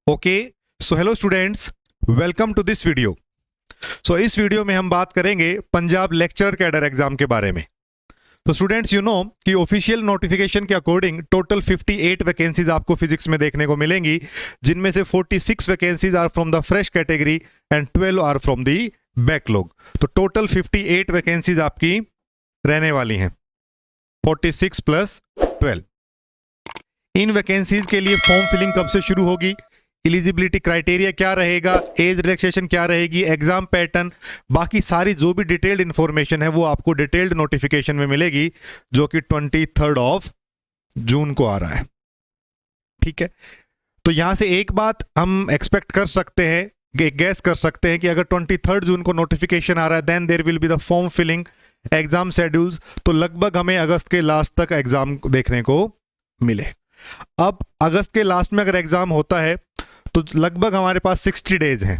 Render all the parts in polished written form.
Okay, so hello students, welcome to this video. So इस वीडियो में हम बात करेंगे पंजाब लेक्चरर कैडर एग्जाम के बारे में। तो स्टूडेंट्स यू नो कि ऑफिशियल नोटिफिकेशन के अकॉर्डिंग टोटल 58 वैकेंसीज आपको फिजिक्स में देखने को मिलेंगी, जिनमें से 46 vacancies are from the fresh category and 12 are from the backlog. तो टोटल 58 वैकेंसीज आपकी रहने वाली हैं, 46 प्लस 12। इन वैकेंसीज के लिए फॉर्म फिलिंग कब से शुरू होगी, एलिजिबिलिटी क्राइटेरिया क्या रहेगा, एज रिलैक्सेशन क्या रहेगी, एग्जाम पैटर्न, बाकी सारी जो भी डिटेल्ड इंफॉर्मेशन है वो आपको डिटेल्ड नोटिफिकेशन में मिलेगी, जो कि 23 जून को आ रहा है। ठीक है, तो यहां से एक बात हम एक्सपेक्ट कर सकते हैं, गैस कर सकते हैं कि अगर 23 जून को नोटिफिकेशन आ रहा है then there will be the form filling, exam schedules, तो लगभग हमें अगस्त के लास्ट तक एग्जाम देखने को मिले। अब अगस्त के लास्ट में अगर एग्जाम होता है तो लगभग हमारे पास 60 डेज हैं।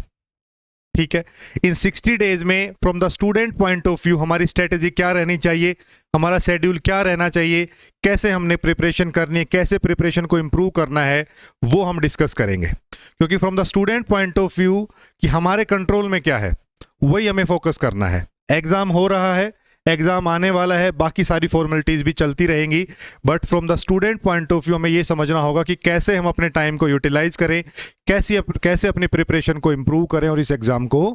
ठीक है, इन 60 डेज में from the student point of view हमारी स्ट्रेटेजी क्या रहनी चाहिए, हमारा शेड्यूल क्या रहना चाहिए, कैसे हमने प्रिपरेशन करनी है, कैसे प्रिपरेशन को इंप्रूव करना है, वो हम डिस्कस करेंगे। क्योंकि from the student point of view कि हमारे कंट्रोल में क्या है वही हमें फोकस करना है। एग्जाम हो रहा है, एग्जाम आने वाला है, बाकी सारी फॉर्मेलिटीज भी चलती रहेंगी, but from the student point of view हमें ये समझना होगा कि कैसे हम अपने टाइम को यूटिलाइज करें, कैसे अपनी प्रिपरेशन को इंप्रूव करें और इस एग्जाम को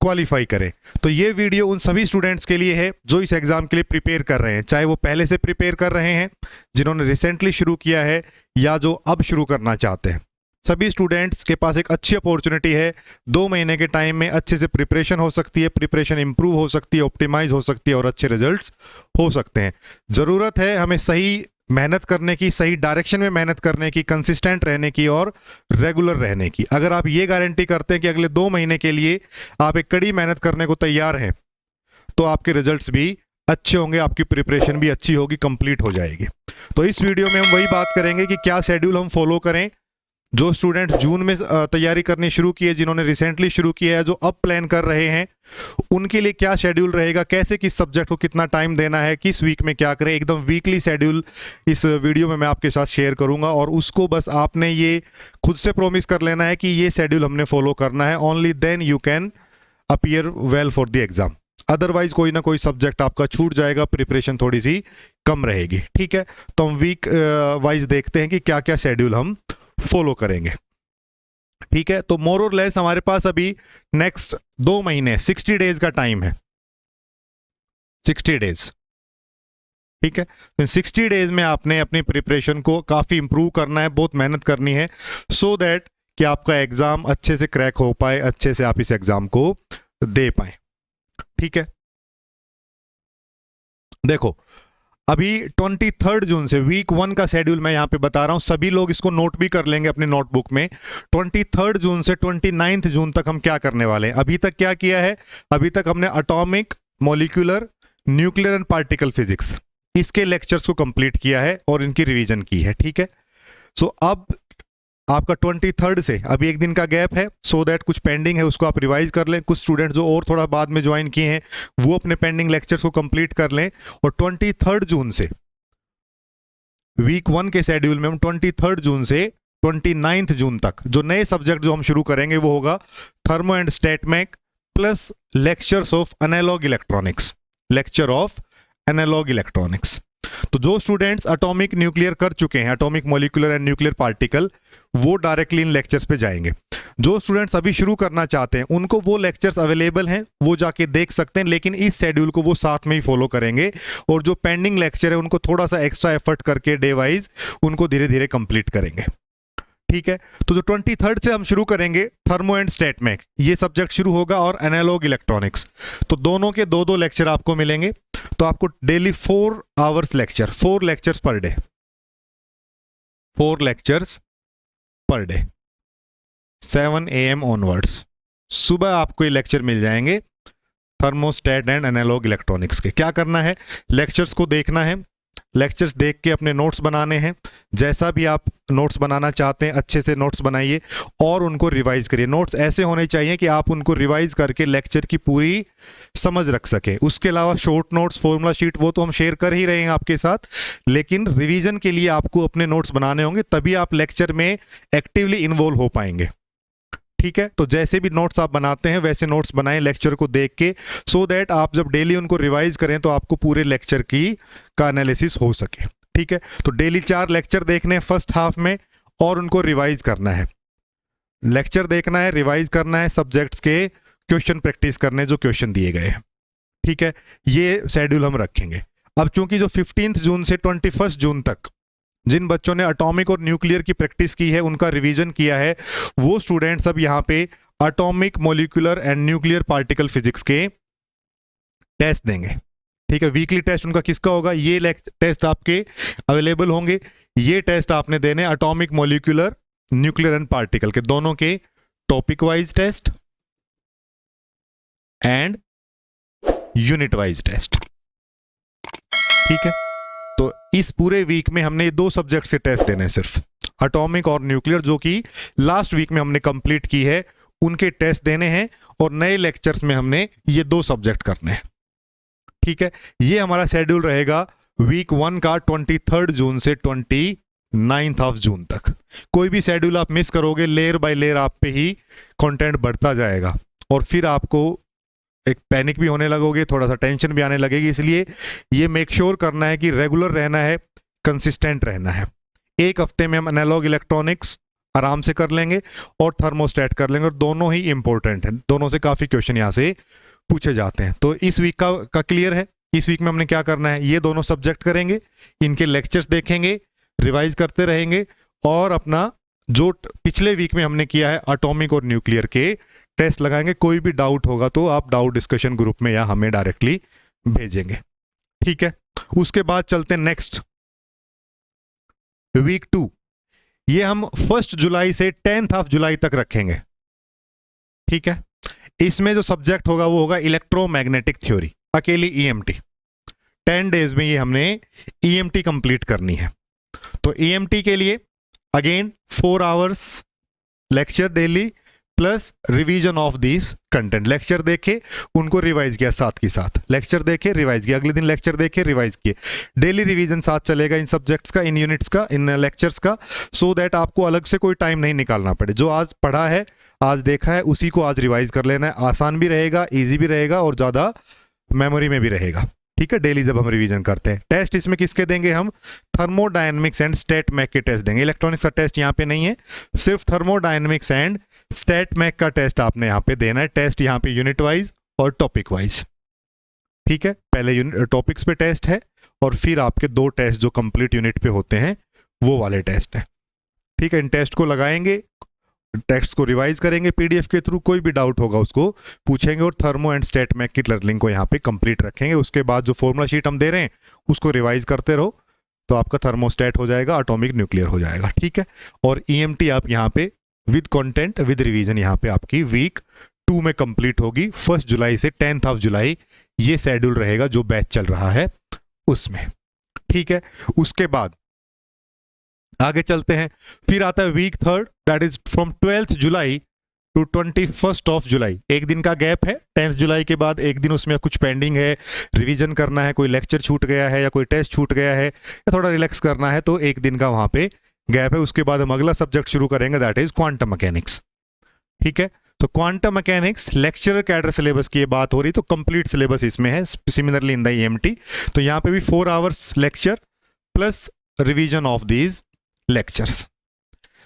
क्वालिफाई करें। तो ये वीडियो उन सभी स्टूडेंट्स के लिए है जो इस एग्जाम के लिए प्रिपेयर कर रहे हैं, चाहे वो पहले से प्रिपेयर कर रहे हैं, जिन्होंने रिसेंटली शुरू किया है, या जो अब शुरू करना चाहते हैं। सभी स्टूडेंट्स के पास एक अच्छी अपॉर्चुनिटी है, 2 महीने के टाइम में अच्छे से प्रिपरेशन हो सकती है, प्रिपरेशन इंप्रूव हो सकती है, ऑप्टिमाइज हो सकती है और अच्छे रिजल्ट्स हो सकते हैं। ज़रूरत है हमें सही मेहनत करने की, सही डायरेक्शन में मेहनत करने की, कंसिस्टेंट रहने की और रेगुलर रहने की। अगर आप ये गारंटी करते हैं कि अगले 2 महीने के लिए आप एक कड़ी मेहनत करने को तैयार हैं, तो आपके रिजल्ट्स भी अच्छे होंगे, आपकी प्रिपरेशन भी अच्छी होगी, कंप्लीट हो जाएगी। तो इस वीडियो में हम वही बात करेंगे कि क्या शेड्यूल हम फॉलो करें। जो स्टूडेंट्स जून में तैयारी करनी शुरू की है, जिन्होंने रिसेंटली शुरू किया है, जो अब प्लान कर रहे हैं, उनके लिए क्या शेड्यूल रहेगा, कैसे किस सब्जेक्ट को कितना टाइम देना है, किस वीक में क्या करें, एकदम वीकली शेड्यूल इस वीडियो में मैं आपके साथ शेयर करूंगा। और उसको बस आपने ये खुद से प्रॉमिस कर लेना है कि ये शेड्यूल हमने फॉलो करना है, only then you can appear well for the exam. Otherwise कोई ना कोई सब्जेक्ट आपका छूट जाएगा, प्रिपरेशन थोड़ी सी कम रहेगी। ठीक है, तो हम वीक वाइज देखते हैं कि क्या क्या शेड्यूल हम फॉलो करेंगे। ठीक है, तो मोर और लेस हमारे पास अभी नेक्स्ट 2 महीने 60 डेज का टाइम है, 60 डेज। ठीक है, तो 60 डेज में आपने अपनी प्रिपरेशन को काफी इंप्रूव करना है, बहुत मेहनत करनी है, सो दैट कि आपका एग्जाम अच्छे से क्रैक हो पाए, अच्छे से आप इस एग्जाम को दे पाए। ठीक है, देखो अभी 23 जून से वीक 1 का शेड्यूल मैं यहां पे बता रहा हूं, सभी लोग इसको नोट भी कर लेंगे अपने नोटबुक में। 23 जून से 29 जून तक हम क्या करने वाले हैं। अभी तक क्या किया है, अभी तक हमने atomic, molecular, nuclear and particle physics, इसके लेक्चर्स को कंप्लीट किया है और इनकी रिवीजन की है। ठीक है, सो अब आपका 23 से अभी एक दिन का गैप है, सो दैट कुछ पेंडिंग है उसको आप रिवाइज कर लें। कुछ स्टूडेंट जो और थोड़ा बाद में ज्वाइन किए हैं वो अपने पेंडिंग लेक्चर्स को कंप्लीट कर लें। और 23 जून से वीक 1 के शेड्यूल में हम 23 जून से 29 जून तक जो नए सब्जेक्ट जो हम शुरू करेंगे वो होगा thermo and statmech plus lectures of analog electronics, lecture of analog electronics. तो जो स्टूडेंट्स एटॉमिक न्यूक्लियर कर चुके हैं, atomic molecular and nuclear particle, वो डायरेक्टली इन लेक्चर्स पे जाएंगे। जो स्टूडेंट्स अभी शुरू करना चाहते हैं उनको वो लेक्चर्स अवेलेबल हैं, वो जाके देख सकते हैं, लेकिन इस शेड्यूल को वो साथ में ही फॉलो करेंगे। और जो पेंडिंग लेक्चर है उनको थोड़ा सा एक्स्ट्रा एफर्ट करके डे वाइज उनको धीरे धीरे कंप्लीट करेंगे। ठीक है, तो जो 23 से हम शुरू करेंगे थर्मो एंड स्टेटमेक, ये सब्जेक्ट शुरू होगा, और एनालॉग इलेक्ट्रॉनिक्स, तो दोनों के 2-2 लेक्चर आपको मिलेंगे। तो आपको daily 4 hours lecture, 4 lectures per day, 4 lectures per day, 7 AM onwards सुबह आपको ये लेक्चर मिल जाएंगे थर्मोस्टेट एंड एनालॉग इलेक्ट्रॉनिक्स के। क्या करना है, लेक्चर्स को देखना है, लेक्चर्स देख के अपने नोट्स बनाने हैं। जैसा भी आप नोट्स बनाना चाहते हैं अच्छे से नोट्स बनाइए और उनको रिवाइज करिए। नोट्स ऐसे होने चाहिए कि आप उनको रिवाइज करके लेक्चर की पूरी समझ रख सकें। उसके अलावा शॉर्ट नोट्स, फॉर्मूला शीट, वो तो हम शेयर कर ही रहे हैं आपके साथ, लेकिन रिवीजन के लिए आपको अपने नोट्स बनाने होंगे, तभी आप लेक्चर में एक्टिवली इन्वॉल्व हो पाएंगे। ठीक है, तो जैसे भी नोट्स आप बनाते हैं वैसे नोट्स बनाएं लेक्चर को देख के, सो दैट आप जब डेली उनको रिवाइज करें तो आपको पूरे लेक्चर का एनालिसिस हो सके। ठीक है, तो डेली 4 लेक्चर देखने हैं फर्स्ट हाफ में और उनको रिवाइज करना है। लेक्चर देखना है, रिवाइज करना है, सब्जेक्ट्स के क्वेश्चन प्रैक्टिस करने जो क्वेश्चन दिए गए हैं। ठीक है, ये शेड्यूल हम रखेंगे। अब चूंकि जो 15 जून से 21 जून तक जिन बच्चों ने एटॉमिक और न्यूक्लियर की प्रैक्टिस की है, उनका रिवीजन किया है, वो स्टूडेंट्स अब यहाँ पे atomic, molecular and nuclear particle physics के टेस्ट देंगे। ठीक है, वीकली टेस्ट उनका किसका होगा, ये टेस्ट आपके अवेलेबल होंगे। ये टेस्ट आपने देने atomic, molecular, nuclear and particle के, दोनों के topic wise test and unit wise test. ठीक है, तो इस पूरे वीक में हमने 2 सब्जेक्ट से टेस्ट देने हैं, सिर्फ एटॉमिक और न्यूक्लियर, जो कि लास्ट वीक में हमने कंप्लीट की है, उनके टेस्ट देने हैं। और नए लेक्चर्स में हमने ये 2 सब्जेक्ट करने हैं। ठीक है, ये हमारा शेड्यूल रहेगा वीक 1 का 23 जून से 29 जून तक। कोई भी शेड्यूल आप मिस करोगे, लेयर बाय लेयर आप पे ही कंटेंट बढ़ता जाएगा और फिर आपको एक पैनिक भी होने लगोगे, थोड़ा सा टेंशन भी आने लगेगी। इसलिए ये मेक श्योर करना है कि रेगुलर रहना है, कंसिस्टेंट रहना है। एक हफ्ते में हम एनालॉग इलेक्ट्रॉनिक्स आराम से कर लेंगे और थर्मोस्टेट कर लेंगे, और दोनों ही इंपॉर्टेंट हैं, दोनों से काफ़ी क्वेश्चन यहाँ से पूछे जाते हैं। तो इस वीक का क्लियर है। इस वीक में हमने क्या करना है, ये दोनों सब्जेक्ट करेंगे, इनके लेक्चर्स देखेंगे, रिवाइज करते रहेंगे और अपना जो पिछले वीक में हमने किया है एटॉमिक और न्यूक्लियर के टेस्ट लगाएंगे। कोई भी डाउट होगा तो आप डाउट डिस्कशन ग्रुप में या हमें डायरेक्टली भेजेंगे। ठीक है, उसके बाद चलते हैं नेक्स्ट वीक 2। ये हम 1 जुलाई से 10 जुलाई तक रखेंगे। ठीक है, इसमें जो सब्जेक्ट होगा वो होगा इलेक्ट्रोमैग्नेटिक थ्योरी, अकेली ईएमटी। 10 डेज में ये हमने ईएमटी कंप्लीट करनी है। तो ईएमटी के लिए again 4 hours lecture daily plus revision of this content. Lecture देखे, उनको रिवाइज किया, साथ के साथ लेक्चर देखे, रिवाइज किया, अगले दिन लेक्चर देखे, रिवाइज किए। डेली रिवीजन साथ चलेगा इन सब्जेक्ट्स का, इन यूनिट्स का, इन लेक्चर्स का, सो दैट आपको अलग से कोई टाइम नहीं निकालना पड़े। जो आज पढ़ा है, आज देखा है, उसी को आज रिवाइज कर लेना है। आसान भी रहेगा, ईजी भी रहेगा और ज़्यादा मेमोरी में भी रहेगा। ठीक है, डेली जब हम रिवीजन करते हैं। टेस्ट इसमें किसके देंगे हम, थर्मोडायनेमिक्स एंड स्टेट मैक के टेस्ट देंगे। इलेक्ट्रॉनिक्स का टेस्ट यहाँ पे नहीं है, सिर्फ थर्मोडायनेमिक्स एंड स्टेट मैक का टेस्ट आपने यहाँ पे देना है। टेस्ट यहाँ पे यूनिट वाइज और टॉपिक वाइज। ठीक है, पहले टॉपिक्स पे टेस्ट है और फिर आपके 2 टेस्ट जो कंप्लीट यूनिट पे होते हैं वो वाले टेस्ट हैं। ठीक है, इन टेस्ट को लगाएंगे, टेक्स्ट को रिवाइज करेंगे पीडीएफ के थ्रू, कोई भी डाउट होगा उसको पूछेंगे और थर्मो एंड स्टेट मैक की लर्निंग को यहाँ पे कंप्लीट रखेंगे। उसके बाद जो फॉर्मूला शीट हम दे रहे हैं उसको रिवाइज करते रहो, तो आपका थर्मोस्टेट हो जाएगा, एटॉमिक न्यूक्लियर हो जाएगा। ठीक है, और ईएमटी आप यहाँ पे विद कंटेंट विद रिवीजन यहाँ पे आपकी वीक 2 में कंप्लीट होगी। 1 जुलाई से 10 जुलाई ये शेड्यूल रहेगा जो बैच चल रहा है उसमें। ठीक है, उसके बाद आगे चलते हैं। फिर आता है week 3, that is from 12 July to 21 July. एक दिन का गैप है। 10 जुलाई के बाद एक दिन उसमें कुछ पेंडिंग है, रिवीजन करना है, कोई लेक्चर छूट गया है या कोई टेस्ट छूट गया है या थोड़ा रिलैक्स करना है, तो एक दिन का वहां पे गैप है। उसके बाद हम अगला सब्जेक्ट शुरू करेंगे, दैट इज क्वांटम मैकेनिक्स। ठीक है, तो quantum mechanics lecturer cadre syllabus की बात हो रही, तो कंप्लीट सिलेबस इसमें है, सिमिलरली इन द ईएमटी। तो यहाँ पे भी 4 hours lecture plus revision of these lectures.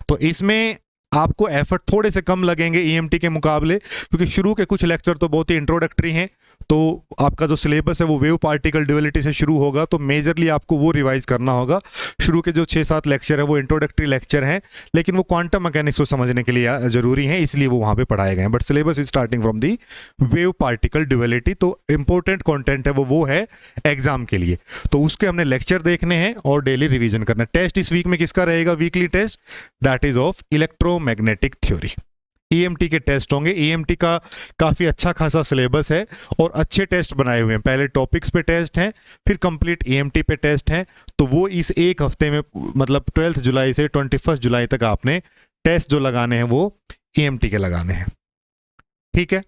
तो इसमें आपको एफर्ट थोड़े से कम लगेंगे ईएमटी के मुकाबले, क्योंकि शुरू के कुछ लेक्चर तो बहुत ही इंट्रोडक्टरी हैं। तो आपका जो सिलेबस है वो वेव पार्टिकल ड्यूअलिटी से शुरू होगा, तो मेजरली आपको वो रिवाइज करना होगा। शुरू के जो 6-7 लेक्चर है वो इंट्रोडक्टरी लेक्चर हैं, लेकिन वो क्वांटम मैकेनिक्स को समझने के लिए जरूरी है, इसलिए वो वहाँ पे पढ़ाए गए हैं। But syllabus is starting from the wave particle duality. तो इंपॉर्टेंट कॉन्टेंट है वो है एग्जाम के लिए, तो उसके हमने लेक्चर देखने हैं और डेली रिविजन करना है। टेस्ट इस वीक में किसका रहेगा, weekly test, that is of electromagnetic theory. EMT के टेस्ट होंगे। ईएमटी का काफ़ी अच्छा खासा सिलेबस है और अच्छे टेस्ट बनाए हुए हैं। पहले टॉपिक्स पे टेस्ट हैं, फिर कंप्लीट ईएमटी पे टेस्ट हैं। तो वो इस एक हफ्ते में, मतलब 12 जुलाई से 21 जुलाई तक आपने टेस्ट जो लगाने हैं वो ईएमटी के लगाने हैं। ठीक है,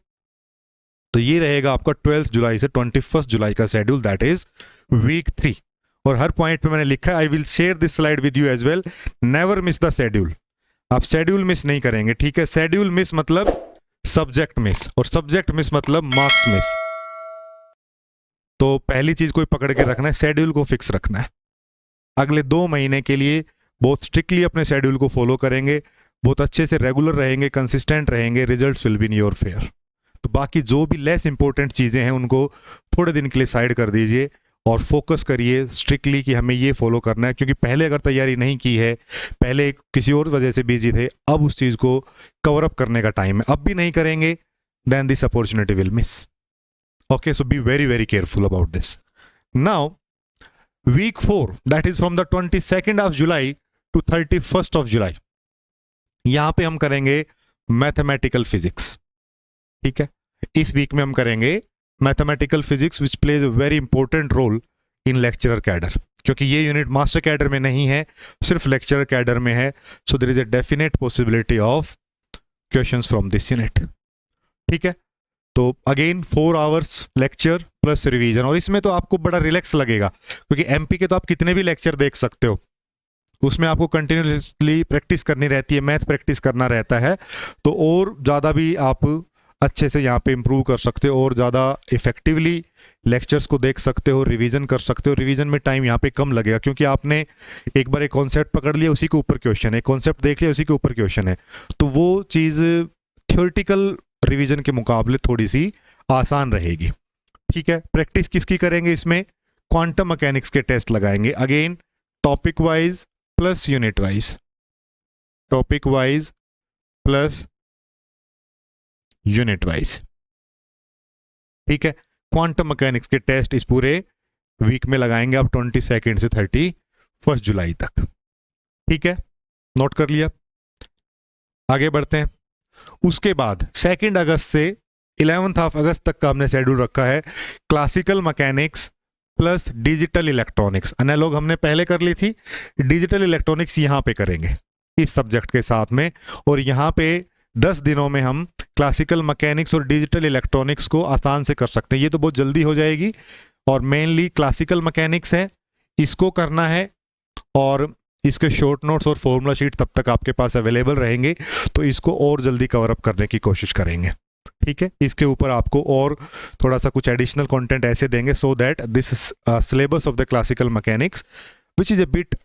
तो ये रहेगा आपका 12 जुलाई से 21 जुलाई का शेड्यूल, दैट इज वीक 3। और हर पॉइंट पे मैंने लिखा है, I will share this slide with you as well, never miss the schedule. आप शेड्यूल मिस नहीं करेंगे, ठीक है। शेड्यूल मिस मतलब सब्जेक्ट मिस, और सब्जेक्ट मिस मतलब मार्क्स मिस। तो पहली चीज कोई पकड़ के रखना है, शेड्यूल को फिक्स रखना है। अगले 2 महीने के लिए बहुत स्ट्रिक्टली अपने शेड्यूल को फॉलो करेंगे, बहुत अच्छे से रेगुलर रहेंगे, कंसिस्टेंट रहेंगे, results will be in your fair. तो बाकी जो भी लेस इंपॉर्टेंट चीज़ें हैं उनको थोड़े दिन के लिए साइड कर दीजिए और फोकस करिए स्ट्रिक्टली कि हमें ये फॉलो करना है। क्योंकि पहले अगर तैयारी नहीं की है, पहले किसी और वजह से बिजी थे, अब उस चीज़ को कवर अप करने का टाइम है। अब भी नहीं करेंगे, then this opportunity will miss. Okay, so be very very careful about this. Now week 4, that is from the 22nd of July to 31st of July, यहां पे हम करेंगे मैथमेटिकल फिजिक्स। ठीक है, इस वीक में हम करेंगे mathematical physics which plays a very important role in lecturer cadre, क्योंकि ये यूनिट मास्टर कैडर में नहीं है, सिर्फ लेक्चरर कैडर में है। So there is a definite possibility of questions from this unit. ठीक है, तो again 4 hours lecture plus revision, और इसमें तो आपको बड़ा रिलैक्स लगेगा क्योंकि एमपी के तो आप कितने भी लेक्चर देख सकते हो, उसमें आपको कंटिन्यूसली प्रैक्टिस करनी रहती है, मैथ प्रैक्टिस करना रहता है। तो और ज़्यादा भी आप अच्छे से यहाँ पे इम्प्रूव कर सकते हो और ज़्यादा इफेक्टिवली लेक्चर्स को देख सकते हो, रिवीजन कर सकते हो। रिवीजन में टाइम यहाँ पे कम लगेगा क्योंकि आपने एक बार एक कॉन्सेप्ट पकड़ लिया, उसी के ऊपर क्वेश्चन है, कॉन्सेप्ट देख लिया, उसी के ऊपर क्वेश्चन है। तो वो चीज़ थ्योरेटिकल रिवीजन के मुकाबले थोड़ी सी आसान रहेगी। ठीक है, प्रैक्टिस किसकी करेंगे इसमें? क्वांटम मैकेनिक्स के टेस्ट लगाएंगे। Again topic wise plus unit wise, topic wise plus unit wise. ठीक है, क्वांटम मैकेनिक्स के टेस्ट इस पूरे वीक में लगाएंगे आप 22 से 31 जुलाई तक। ठीक है, नोट कर लिया। आगे बढ़ते हैं। उसके बाद 2 अगस्त से 11 अगस्त तक का हमने शेड्यूल रखा है classical mechanics plus digital electronics. Analogue हमने पहले कर ली थी, डिजिटल इलेक्ट्रॉनिक्स यहाँ पे करेंगे इस सब्जेक्ट के साथ में। और यहाँ पे 10 दिनों में हम क्लासिकल मैकेनिक्स और डिजिटल इलेक्ट्रॉनिक्स को आसान से कर सकते हैं। ये तो बहुत जल्दी हो जाएगी, और मेनली क्लासिकल मैकेनिक्स है, इसको करना है। और इसके शॉर्ट नोट्स और फॉर्मूला शीट तब तक आपके पास अवेलेबल रहेंगे, तो इसको और जल्दी कवर अप करने की कोशिश करेंगे। ठीक है, इसके ऊपर आपको और थोड़ा सा कुछ एडिशनल कंटेंट ऐसे देंगे so that this syllabus of the classical mechanics which is a bit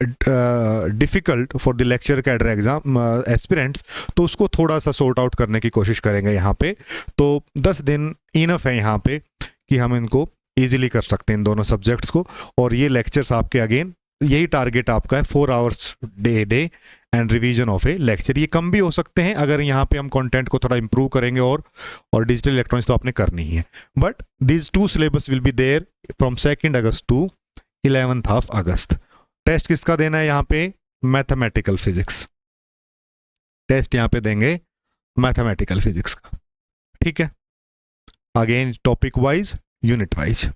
difficult for the lecture cadre exam aspirants, तो उसको थोड़ा सा सॉर्ट आउट करने की कोशिश करेंगे यहाँ पे। तो 10 दिन इनफ है यहाँ पे कि हम इनको ईजिली कर सकते हैं इन दोनों सब्जेक्ट्स को। और ये लेक्चर्स आपके अगेन यही टारगेट आपका है, 4 hours day and revision of A lecture. ये कम भी हो सकते हैं अगर यहाँ पे हम कंटेंट को थोड़ा इंप्रूव करेंगे, और डिजिटल इलेक्ट्रॉनिक्स तो आपने करनी ही है। But these 2 syllabus will be there from 2 August to 11 August. Test किसका देना है यहाँ पे? Mathematical physics. टेस्ट यहाँ पे देंगे मैथमेटिकल फिजिक्स का। ठीक है, again topic wise unit wise.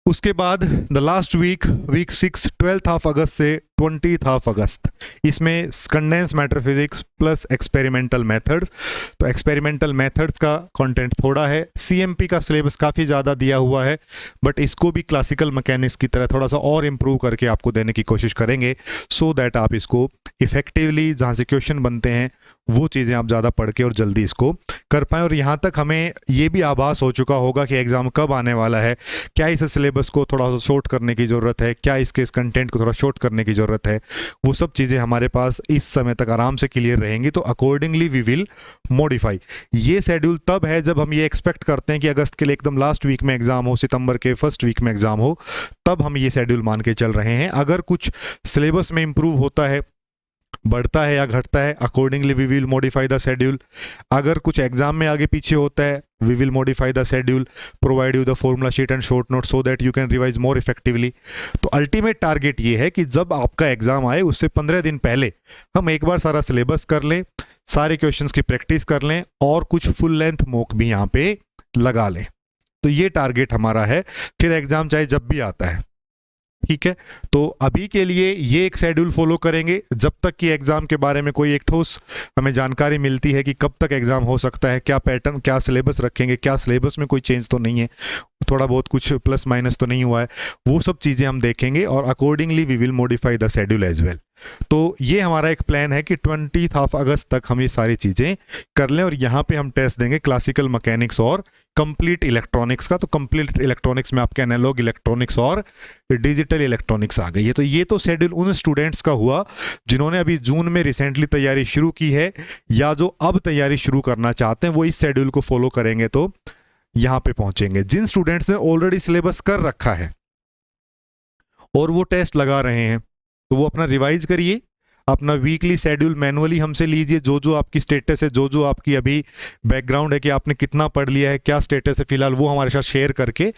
उसके बाद द लास्ट वीक 6 12 अगस्त से 20 अगस्त, इसमें condense matter physics plus experimental methods. तो एक्सपेरिमेंटल मेथड्स का कंटेंट थोड़ा है, सीएमपी का सिलेबस काफ़ी ज़्यादा दिया हुआ है, बट इसको भी क्लासिकल मैकेनिक्स की तरह थोड़ा सा और इम्प्रूव करके आपको देने की कोशिश करेंगे, सो दैट आप इसको इफेक्टिवली जहाँ से क्वेश्चन बनते हैं वो चीज़ें आप ज़्यादा पढ़ के और जल्दी इसको कर पाएँ। और यहाँ तक हमें ये भी आभास हो चुका होगा कि एग्ज़ाम कब आने वाला है, क्या इस सिलेबस को थोड़ा सा शॉर्ट करने की ज़रूरत है, क्या इसके इस कंटेंट को थोड़ा शॉर्ट करने की ज़रूरत है, वो सब चीज़ें हमारे पास इस समय तक आराम से क्लियर रहेंगी। तो अकॉर्डिंगली वी विल मॉडिफाई। ये शेड्यूल तब है जब हम ये एक्सपेक्ट करते हैं कि अगस्त के लिए एकदम लास्ट वीक में एग्जाम हो, सितंबर के फर्स्ट वीक में एग्जाम हो, तब हम ये शेड्यूल मान के चल रहे हैं। अगर कुछ सिलेबस में इंप्रूव होता है, बढ़ता है या घटता है, accordingly we will modify the schedule. अगर कुछ एग्जाम में आगे पीछे होता है, we will modify the schedule, provide you the formula sheet and short note so that you can revise more effectively. तो अल्टीमेट टारगेट ये है कि जब आपका एग्जाम आए उससे 15 दिन पहले हम एक बार सारा सिलेबस कर लें, सारे क्वेश्चंस की प्रैक्टिस कर लें और कुछ फुल लेंथ मॉक भी यहाँ पे लगा लें। तो ये टारगेट हमारा है, फिर एग्जाम चाहे जब भी आता है, ठीक है। तो अभी के लिए ये एक शेड्यूल फॉलो करेंगे जब तक कि एग्जाम के बारे में कोई एक ठोस हमें जानकारी मिलती है कि कब तक एग्जाम हो सकता है, क्या पैटर्न, क्या सिलेबस रखेंगे, क्या सिलेबस में कोई चेंज तो नहीं है, थोड़ा बहुत कुछ प्लस माइनस तो नहीं हुआ है, वो सब चीज़ें हम देखेंगे और accordingly we will modify the schedule as well. तो ये हमारा एक प्लान है कि 20 अगस्त तक हम ये सारी चीज़ें कर लें और यहाँ पे हम टेस्ट देंगे क्लासिकल मैकेनिक्स और कंप्लीट इलेक्ट्रॉनिक्स का। तो कंप्लीट इलेक्ट्रॉनिक्स में आपके एनालॉग इलेक्ट्रॉनिक्स और डिजिटल इलेक्ट्रॉनिक्स आ गई है। तो ये तो शेड्यूल उन स्टूडेंट्स का हुआ जिन्होंने अभी जून में रिसेंटली तैयारी शुरू की है या जो अब तैयारी शुरू करना चाहते हैं, वो इस शेड्यूल को फॉलो करेंगे तो यहाँ पे पहुंचेंगे। जिन स्टूडेंट्स ने ऑलरेडी सिलेबस कर रखा है और वो टेस्ट लगा रहे हैं, तो वो अपना रिवाइज करिए, अपना वीकली शेड्यूल मैनुअली हमसे लीजिए, जो जो आपकी स्टेटस है, जो जो आपकी अभी बैकग्राउंड है कि आपने कितना पढ़ लिया है, क्या स्टेटस है फिलहाल, वो हमारे साथ शेयर करके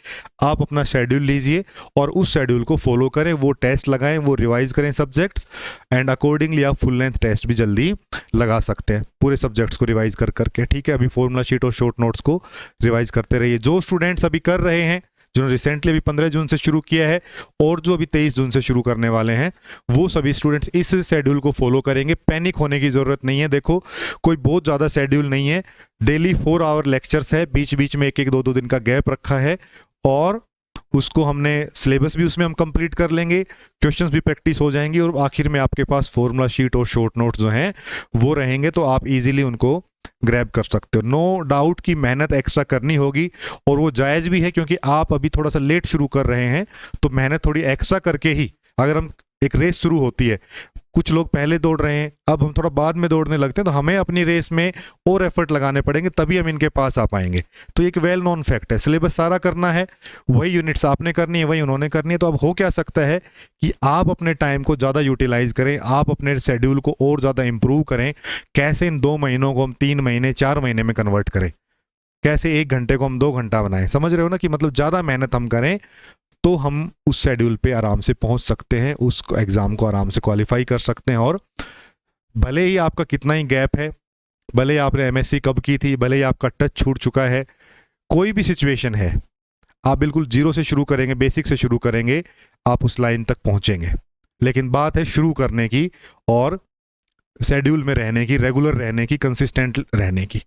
आप अपना शेड्यूल लीजिए और उस शेड्यूल को फॉलो करें, वो टेस्ट लगाएं, वो रिवाइज करें सब्जेक्ट्स एंड अकॉर्डिंगली आप फुल लेंथ टेस्ट भी जल्दी लगा सकते हैं पूरे सब्जेक्ट्स को रिवाइज कर करके, ठीक है। अभी फॉर्मूला शीट और शॉर्ट नोट्स को रिवाइज करते रहिए। जो स्टूडेंट्स अभी कर रहे हैं, जिन्होंने रिसेंटली अभी 15 जून से शुरू किया है और जो अभी 23 जून से शुरू करने वाले हैं, वो सभी स्टूडेंट्स इस शेड्यूल को फॉलो करेंगे। पैनिक होने की ज़रूरत नहीं है। देखो, कोई बहुत ज़्यादा शेड्यूल नहीं है, डेली 4 आवर लेक्चर्स है, बीच बीच में एक एक दो दिन का गैप रखा है और उसको हमने सिलेबस भी उसमें हम कंप्लीट कर लेंगे, क्वेश्चंस भी प्रैक्टिस हो जाएंगी और आखिर में आपके पास फॉर्मूला शीट और शॉर्ट नोट्स जो हैं वो रहेंगे, तो आप इजीली उनको ग्रैब कर सकते हो। नो डाउट कि मेहनत एक्स्ट्रा करनी होगी और वो जायज़ भी है, क्योंकि आप अभी थोड़ा सा लेट शुरू कर रहे हैं, तो मेहनत थोड़ी एक्स्ट्रा करके ही, अगर हम एक रेस शुरू होती है, कुछ लोग पहले दौड़ रहे हैं, अब हम थोड़ा बाद में दौड़ने लगते हैं, तो हमें अपनी रेस में और एफर्ट लगाने पड़ेंगे, तभी हम इनके पास आ पाएंगे। तो एक वेल नोन फैक्ट है, सिलेबस सारा करना है, वही यूनिट्स आपने करनी है, वही उन्होंने करनी है। तो अब हो क्या सकता है कि आप अपने टाइम को ज़्यादा यूटिलाइज करें, आप अपने शेड्यूल को और ज़्यादा इंप्रूव करें। कैसे इन 2 महीनों को हम 3 महीने 4 महीने में कन्वर्ट करें, कैसे 1 घंटे को हम 2 घंटा बनाएं, समझ रहे हो ना, कि मतलब ज़्यादा मेहनत हम करें तो हम उस शेड्यूल पे आराम से पहुंच सकते हैं, उस एग्ज़ाम को आराम से क्वालिफाई कर सकते हैं। और भले ही आपका कितना ही गैप है, भले ही आपने एमएससी कब की थी, भले ही आपका टच छूट चुका है, कोई भी सिचुएशन है, आप बिल्कुल जीरो से शुरू करेंगे, बेसिक से शुरू करेंगे, आप उस लाइन तक पहुंचेंगे। लेकिन बात है शुरू करने की और शेड्यूल में रहने की, रेगुलर रहने की, कंसिस्टेंट रहने की।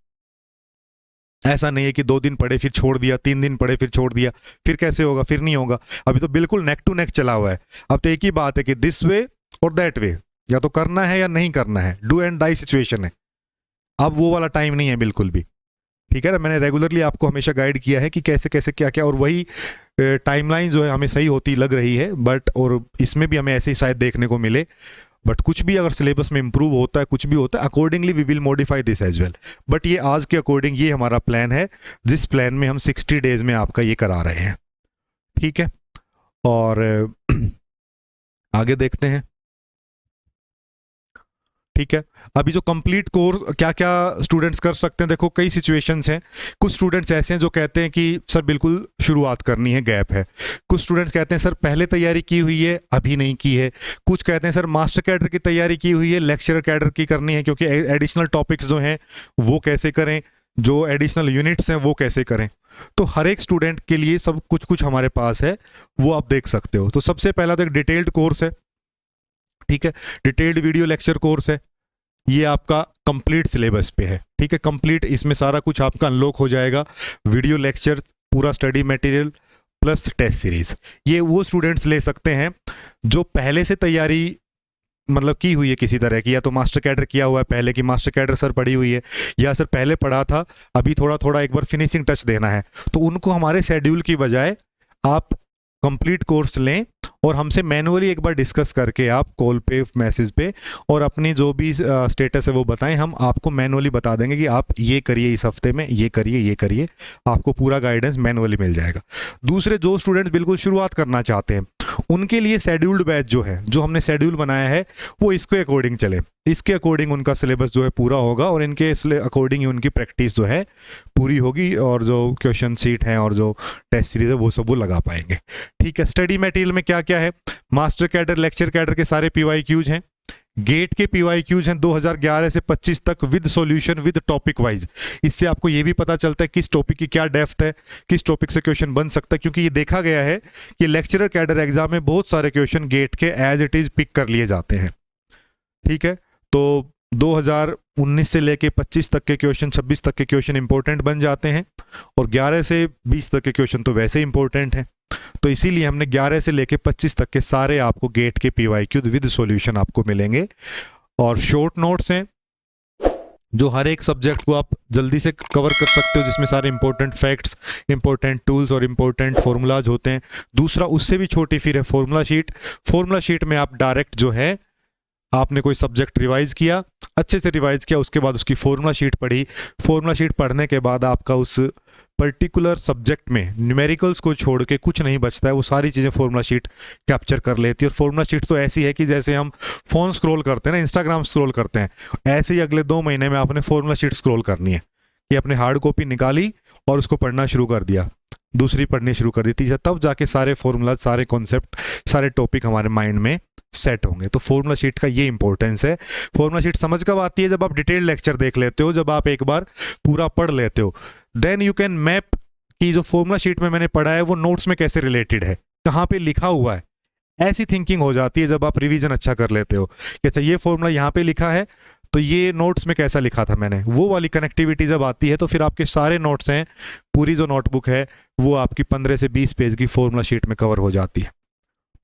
ऐसा नहीं है कि 2 दिन पढ़े फिर छोड़ दिया, 3 दिन पढ़े फिर छोड़ दिया, फिर कैसे होगा, फिर नहीं होगा। अभी तो बिल्कुल नेक टू नेक चला हुआ है। अब तो एक ही बात है कि दिस वे और दैट वे, या तो करना है या नहीं करना है, डू एंड डाई सिचुएशन है। अब वो वाला टाइम नहीं है बिल्कुल भी, ठीक है ना। मैंने रेगुलरली आपको हमेशा गाइड किया है कि कैसे कैसे क्या क्या, और वही टाइमलाइन जो है हमें सही होती लग रही है, बट और इसमें भी हमें ऐसे ही शायद देखने को मिले। बट कुछ भी अगर सिलेबस में इंप्रूव होता है, कुछ भी होता है, accordingly we will modify this as well. But ये आज के अकॉर्डिंग ये हमारा प्लान है, जिस प्लान में हम 60 डेज में आपका ये करा रहे हैं, ठीक है। और आगे देखते हैं, ठीक है। अभी जो कंप्लीट कोर्स क्या क्या स्टूडेंट्स कर सकते हैं, देखो कई सिचुएशंस हैं। कुछ स्टूडेंट्स ऐसे हैं जो कहते हैं कि सर बिल्कुल शुरुआत करनी है, गैप है। कुछ स्टूडेंट्स कहते हैं सर पहले तैयारी की हुई है, अभी नहीं की है। कुछ कहते हैं सर मास्टर कैडर की तैयारी की हुई है, लेक्चरर कैडर की करनी है, क्योंकि एडिशनल टॉपिक्स जो हैं वो कैसे करें, जो एडिशनल यूनिट्स हैं वो कैसे करें। तो हर एक स्टूडेंट के लिए सब कुछ कुछ हमारे पास है, वो आप देख सकते हो। तो सबसे पहला तो एक डिटेल्ड कोर्स है, ठीक है, डिटेल्ड वीडियो लेक्चर कोर्स है। ये आपका कंप्लीट सिलेबस पे है, ठीक है, कंप्लीट, इसमें सारा कुछ आपका अनलॉक हो जाएगा, वीडियो लेक्चर, पूरा study material plus test series. ये वो स्टूडेंट्स ले सकते हैं जो पहले से तैयारी मतलब की हुई है किसी तरह की, या तो मास्टर कैडर किया हुआ है पहले की, मास्टर कैडर सर पढ़ी हुई है, या सर पहले पढ़ा था, अभी थोड़ा थोड़ा एक बार फिनिशिंग टच देना है। तो उनको हमारे शेड्यूल की बजाय आप कंप्लीट कोर्स लें और हमसे मैनुअली एक बार डिस्कस करके आप कॉल पे, मैसेज पे, और अपनी जो भी स्टेटस है वो बताएं। हम आपको मैनुअली बता देंगे कि आप ये करिए, इस हफ्ते में ये करिए, ये करिए, आपको पूरा गाइडेंस मैनुअली मिल जाएगा। दूसरे जो स्टूडेंट्स बिल्कुल शुरुआत करना चाहते हैं उनके लिए शेड्यूल्ड बैच जो है, जो हमने शेड्यूल बनाया है, वो इसके अकॉर्डिंग चले, इसके अकॉर्डिंग उनका सिलेबस जो है पूरा होगा और इनके अकॉर्डिंग ही उनकी प्रैक्टिस जो है पूरी होगी और जो क्वेश्चन सीट हैं और जो टेस्ट सीरीज है वो सब वो लगा पाएंगे। ठीक है, स्टडी मटेरियल में क्या क्या है? मास्टर कैडर, लेक्चर कैडर के सारे PYQs हैं, गेट के PYQs हैं 2011 से 25 तक with solution with topic wise. इससे आपको ये भी पता चलता है किस टॉपिक की क्या डेप्थ है, किस टॉपिक से क्वेश्चन बन सकता है, क्योंकि ये देखा गया है कि लेक्चरर कैडर एग्जाम में बहुत सारे क्वेश्चन गेट के एज इट इज पिक कर लिए जाते हैं। ठीक है, तो 2019 से लेके 25 तक के क्वेश्चन, 26 तक के क्वेश्चन इंपॉर्टेंट बन जाते हैं और 11 से 20 तक के क्वेश्चन तो वैसे इंपॉर्टेंट हैं। तो इसीलिए हमने 11 से लेके 25 तक के सारे आपको गेट के PYQ विद सॉल्यूशन आपको मिलेंगे और शॉर्ट नोट्स हैं जो हर एक सब्जेक्ट को आप जल्दी से कवर कर सकते हो, जिसमें सारे इंपॉर्टेंट फैक्ट्स, इंपॉर्टेंट टूल्स और इंपॉर्टेंट फॉर्मूलाज होते हैं। दूसरा उससे भी छोटी फिर है फॉर्मूला शीट। फॉर्मूला शीट में आप डायरेक्ट जो है आपने कोई सब्जेक्ट रिवाइज किया, अच्छे से रिवाइज किया, उसके बाद उसकी फॉर्मूला शीट पढ़ी। फॉर्मूला शीट पढ़ने के बाद आपका उस पर्टिकुलर सब्जेक्ट में न्यूमेरिकल्स को छोड़ के कुछ नहीं बचता है, वो सारी चीज़ें फॉर्मूला शीट कैप्चर कर लेती है। और फॉर्मूला शीट तो ऐसी है कि जैसे हम फ़ोन स्क्रॉल करते हैं ना, इंस्टाग्राम स्क्रॉल करते हैं, ऐसे ही अगले 2 महीने में आपने फॉर्मूला शीट स्क्रॉल करनी है कि अपने हार्ड कॉपी निकाली और उसको पढ़ना शुरू कर दिया, दूसरी पढ़नी शुरू कर दी, तीसरा, तब जाके सारे फॉर्मूला, सारे कॉन्सेप्ट, सारे टॉपिक हमारे माइंड में सेट होंगे। तो फॉर्मूला शीट का ये इंपॉर्टेंस है। फॉर्मूला शीट समझ कब आती है? जब आप डिटेल लेक्चर देख लेते हो, जब आप एक बार पूरा पढ़ लेते हो, देन यू कैन मैप कि जो फॉर्मूला शीट में मैंने पढ़ा है वो नोट्स में कैसे रिलेटेड है, कहाँ पे लिखा हुआ है। ऐसी थिंकिंग हो जाती है जब आप रिवीजन अच्छा कर लेते हो कि अच्छा ये फॉर्मूला यहाँ पे लिखा है तो ये नोट्स में कैसा लिखा था मैंने, वो वाली कनेक्टिविटी जब आती है तो फिर आपके सारे नोट्स हैं, पूरी जो नोटबुक है वो आपकी 15 से 20 पेज की फॉर्मूला शीट में कवर हो जाती है।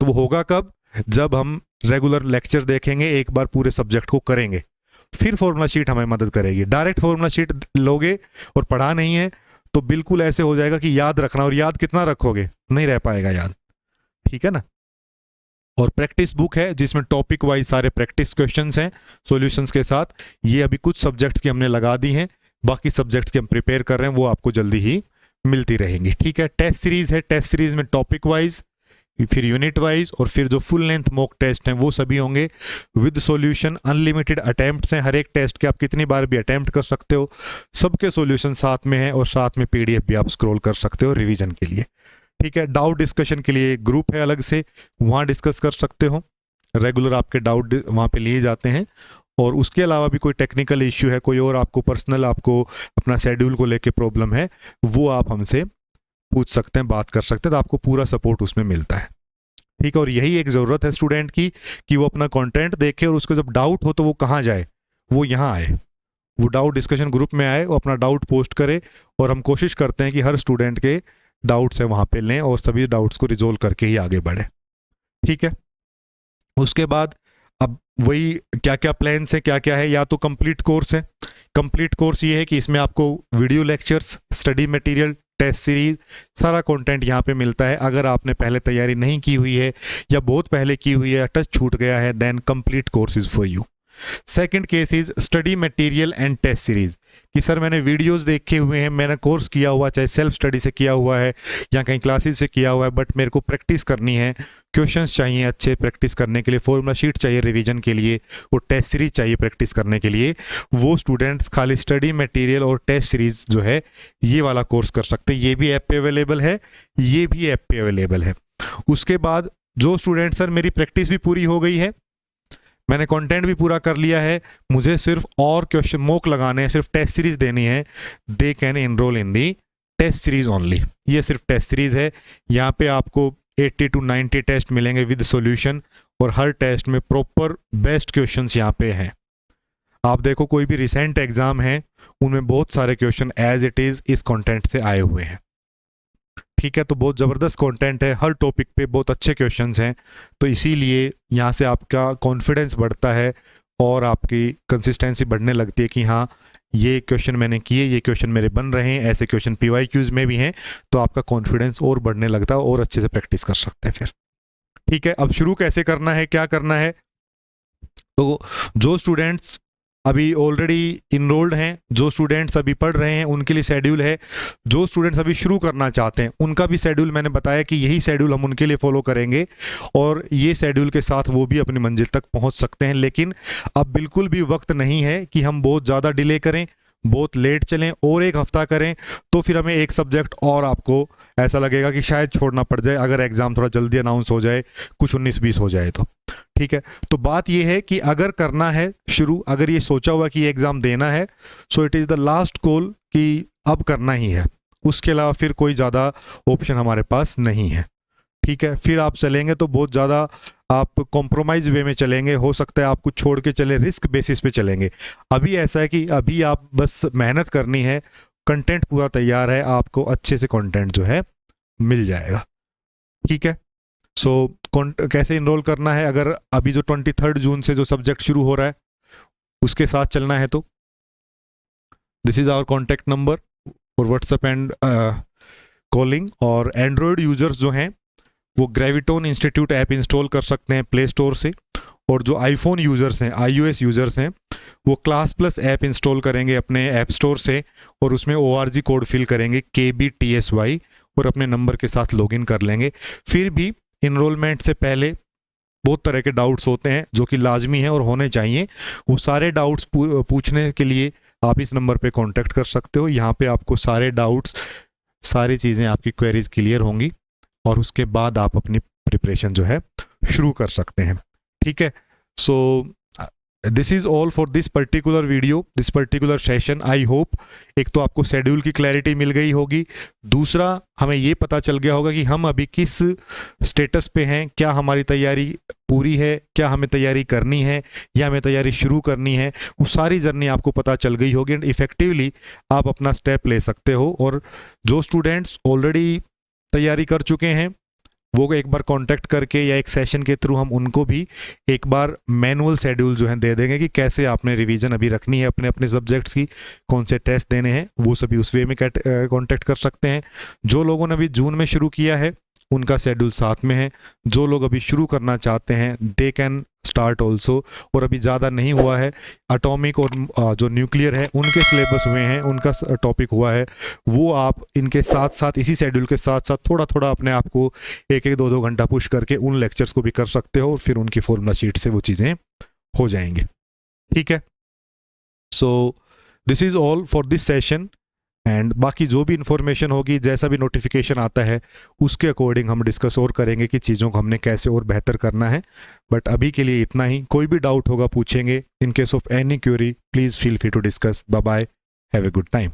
तो वो होगा कब? जब हम रेगुलर लेक्चर देखेंगे, एक बार पूरे सब्जेक्ट को करेंगे, फिर फॉर्मूला शीट हमें मदद करेगी। डायरेक्ट फॉर्मूला शीट लोगे और पढ़ा नहीं है तो बिल्कुल ऐसे हो जाएगा कि याद रखना, और याद कितना रखोगे, नहीं रह पाएगा याद। ठीक है ना। और प्रैक्टिस बुक है जिसमें टॉपिक वाइज सारे प्रैक्टिस क्वेश्चंस हैं सॉल्यूशंस के साथ। ये अभी कुछ सब्जेक्ट्स की हमने लगा दी हैं, बाकी सब्जेक्ट्स की हम प्रिपेयर कर रहे हैं, वो आपको जल्दी ही मिलती रहेंगी। ठीक है, टेस्ट सीरीज है, टेस्ट सीरीज में टॉपिक वाइज, फिर यूनिट वाइज और फिर जो फुल लेंथ मॉक टेस्ट हैं वो सभी होंगे विद सॉल्यूशन। अनलिमिटेड अटेम्प्ट्स हैं, हर एक टेस्ट के आप कितनी बार भी अटेम्प्ट कर सकते हो, सबके सॉल्यूशन साथ में है और साथ में PDF भी आप स्क्रॉल कर सकते हो रिवीजन के लिए। ठीक है, डाउट डिस्कशन के लिए एक ग्रुप है अलग से, वहाँ डिस्कस कर सकते हो, रेगुलर आपके डाउट वहाँ पे लिए जाते हैं। और उसके अलावा भी कोई टेक्निकल इश्यू है, कोई और आपको पर्सनल, आपको अपना शेड्यूल को लेके प्रॉब्लम है, वो आप हमसे पूछ सकते हैं, बात कर सकते हैं, तो आपको पूरा सपोर्ट उसमें मिलता है। ठीक है, और यही एक ज़रूरत है स्टूडेंट की कि वो अपना कंटेंट देखे और उसको जब डाउट हो तो वो कहाँ जाए, वो यहाँ आए, वो डाउट डिस्कशन ग्रुप में आए, वो अपना डाउट पोस्ट करे और हम कोशिश करते हैं कि हर स्टूडेंट के डाउट्स है वहाँ पे लें और सभी डाउट्स को रिजोल्व करके ही आगे बढ़े। ठीक है, उसके बाद अब वही क्या क्या प्लान्स है, क्या क्या है, या तो कंप्लीट कोर्स है। कंप्लीट कोर्स ये है कि इसमें आपको video lectures, study material, test series, सारा कंटेंट यहाँ पे मिलता है। अगर आपने पहले तैयारी नहीं की हुई है या बहुत पहले की हुई है, टच छूट गया है, then complete course is for you. Second case is study material and test series, कि सर मैंने वीडियोस देखे हुए हैं, मैंने कोर्स किया हुआ, चाहे सेल्फ स्टडी से किया हुआ है या कहीं क्लासेस से किया हुआ है, बट मेरे को प्रैक्टिस करनी है, क्वेश्चंस चाहिए अच्छे प्रैक्टिस करने के लिए, फॉर्मूला शीट चाहिए रिवीजन के लिए, और टेस्ट सीरीज चाहिए प्रैक्टिस करने के लिए। वो स्टूडेंट्स खाली स्टडी मटेरियल और टेस्ट सीरीज जो है ये वाला कोर्स कर सकते हैं। ये भी ऐप पे अवेलेबल है, ये भी ऐप पे अवेलेबल है। उसके बाद जो स्टूडेंट सर मेरी प्रैक्टिस भी पूरी हो गई है, मैंने कंटेंट भी पूरा कर लिया है, मुझे सिर्फ और क्वेश्चन मॉक लगाने हैं, सिर्फ टेस्ट सीरीज देनी है, they can enrol in the test series only. ये सिर्फ टेस्ट सीरीज है, यहाँ पे आपको 80 to 90 टेस्ट मिलेंगे विद सॉल्यूशन, और हर टेस्ट में प्रॉपर बेस्ट क्वेश्चंस यहाँ पे हैं। आप देखो कोई भी रिसेंट एग्जाम है उनमें बहुत सारे क्वेश्चन एज इट इज इस कंटेंट से आए हुए हैं। ठीक है, तो बहुत ज़बरदस्त कंटेंट है, हर टॉपिक पे बहुत अच्छे क्वेश्चंस हैं, तो इसीलिए यहाँ से आपका कॉन्फिडेंस बढ़ता है और आपकी कंसिस्टेंसी बढ़ने लगती है कि हाँ ये क्वेश्चन मैंने किए, ये क्वेश्चन मेरे बन रहे हैं, ऐसे क्वेश्चन PYQs में भी हैं, तो आपका कॉन्फिडेंस और बढ़ने लगता है और अच्छे से प्रैक्टिस कर सकते हैं फिर। ठीक है, अब शुरू कैसे करना है, क्या करना है? तो जो स्टूडेंट्स अभी ऑलरेडी इनरोल्ड हैं, जो स्टूडेंट्स अभी पढ़ रहे हैं उनके लिए शेड्यूल है, जो स्टूडेंट्स अभी शुरू करना चाहते हैं उनका भी शेड्यूल मैंने बताया कि यही शेड्यूल हम उनके लिए फॉलो करेंगे और ये शेड्यूल के साथ वो भी अपनी मंजिल तक पहुंच सकते हैं। लेकिन अब बिल्कुल भी वक्त नहीं है कि हम बहुत ज़्यादा डिले करें, बहुत लेट चलें और एक हफ्ता करें तो फिर हमें एक सब्जेक्ट और आपको ऐसा लगेगा कि शायद छोड़ना पड़ जाए अगर एग्ज़ाम थोड़ा जल्दी अनाउंस हो जाए, कुछ 19-20 हो जाए तो। ठीक है, तो बात यह है कि अगर करना है शुरू, अगर ये सोचा हुआ कि ये एग्ज़ाम देना है, so it is the last call कि अब करना ही है, उसके अलावा फिर कोई ज़्यादा ऑप्शन हमारे पास नहीं है। ठीक है, फिर आप चलेंगे तो बहुत ज़्यादा आप कॉम्प्रोमाइज़ वे में चलेंगे, हो सकता है आप कुछ छोड़ के चले, रिस्क बेसिस पे चलेंगे। अभी ऐसा है कि अभी आप बस मेहनत करनी है, कंटेंट पूरा तैयार है, आपको अच्छे से कंटेंट जो है मिल जाएगा। ठीक है, सो कैसे इनरोल करना है, अगर अभी जो 23 जून से जो सब्जेक्ट शुरू हो रहा है उसके साथ चलना है तो this is our contact number for WhatsApp and calling. और एंड्रॉयड यूजर्स जो हैं वो ग्रेविटोन इंस्टीट्यूट ऐप इंस्टॉल कर सकते हैं प्ले स्टोर से, और जो आईफोन यूज़र्स हैं, iOS यूज़र्स हैं, वो क्लास प्लस ऐप इंस्टॉल करेंगे अपने ऐप स्टोर से और उसमें ORG कोड फिल करेंगे KBTSY और अपने नंबर के साथ लॉगिन कर लेंगे। फिर भी इनरोलमेंट से पहले बहुत तरह के डाउट्स होते हैं जो कि लाजमी हैं और होने चाहिए, वो सारे डाउट्स पूछने के लिए आप इस नंबर पे कांटेक्ट कर सकते हो। यहाँ पे आपको सारे डाउट्स, सारी चीज़ें, आपकी क्वेरीज क्लियर होंगी और उसके बाद आप अपनी प्रिपरेशन जो है शुरू कर सकते हैं। ठीक है, so this is all for this particular video, this particular session. I hope एक तो आपको शेड्यूल की क्लैरिटी मिल गई होगी, दूसरा हमें ये पता चल गया होगा कि हम अभी किस स्टेटस पे हैं, क्या हमारी तैयारी पूरी है, क्या हमें तैयारी करनी है या हमें तैयारी शुरू करनी है, वो सारी जर्नी आपको पता चल गई होगी एंड इफ़ेक्टिवली आप अपना स्टेप ले सकते हो। और जो स्टूडेंट्स ऑलरेडी तैयारी कर चुके हैं वो एक बार कांटेक्ट करके या एक सेशन के थ्रू हम उनको भी एक बार मैनुअल शेड्यूल जो है दे देंगे कि कैसे आपने रिवीजन अभी रखनी है अपने अपने सब्जेक्ट्स की, कौन से टेस्ट देने हैं, वो सभी उस वे में कांटेक्ट कर सकते हैं। जो लोगों ने अभी जून में शुरू किया है उनका शेड्यूल साथ में है, जो लोग अभी शुरू करना चाहते हैं दे कैन स्टार्ट ऑल्सो। और अभी ज़्यादा नहीं हुआ है, एटॉमिक और जो न्यूक्लियर है उनके सिलेबस हुए हैं, उनका टॉपिक हुआ है, वो आप इनके साथ साथ, इसी शेड्यूल के साथ साथ थोड़ा थोड़ा अपने आप को 1-2 घंटा पुश करके उन लेक्चर्स को भी कर सकते हो और फिर उनकी फॉर्मूला शीट से वो चीज़ें हो जाएंगी। ठीक है, so this is all for this session and बाकी जो भी इंफॉर्मेशन होगी, जैसा भी नोटिफिकेशन आता है उसके अकॉर्डिंग हम डिस्कस और करेंगे कि चीज़ों को हमने कैसे और बेहतर करना है। बट अभी के लिए इतना ही, कोई भी डाउट होगा पूछेंगे। In case of any query please feel free to discuss. Bye bye, have a good time.